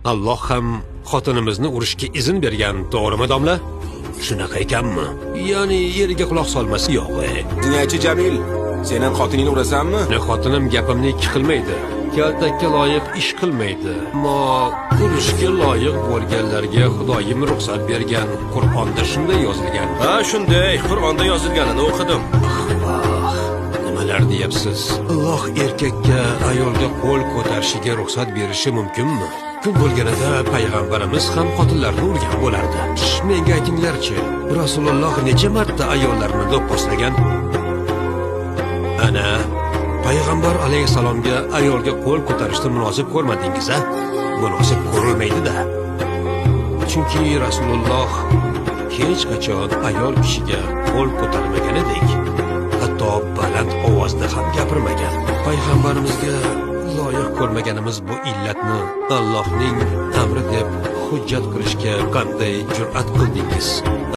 Alloh ham xotinimizni urishga izn bergan, to'g'rimi domla? Shunaqa ekanmi? Ya'ni eriga quloq solmasa yo'q. Jinoyatchi Jamil, sen ham xotiningni urasanmi? Xotinim gapimni ikki qilmaydi. Kaltakka loyiq ish qilmaydi. Ammo urishga loyiq bo'lganlarga Xudoyim ruxsat bergan. Qur'onda shunday yozilgan. Ha, shunday. Qur'onda yozilganini o'qidim. Nimalar deyapsiz? Alloh erkakka ayolga qo'l ko'tarishiga ruxsat berishi mumkinmi? Kun bo'lganida payg'ambarimiz ham xotinlarni urgan bo'lardi. Menga aytinglarchi, Rasululloh necha marta ayollarni do'pposlagan? Ana payg'ambar alayhisalomga ayolga qo'l ko'tarishni munosib ko'rmadingiz-a? Munosib ko'rilmaydi-da. Chunki Rasululloh hech qachon ayol kishiga qo'l ko'tarmaganidek, hatto baland ovozda ham gapirmagan. Payg'ambarimizga loyiq ko'rmaganimiz bu illatni Allohning amri deb hujjat qilishga qanday jur'at qildingiz?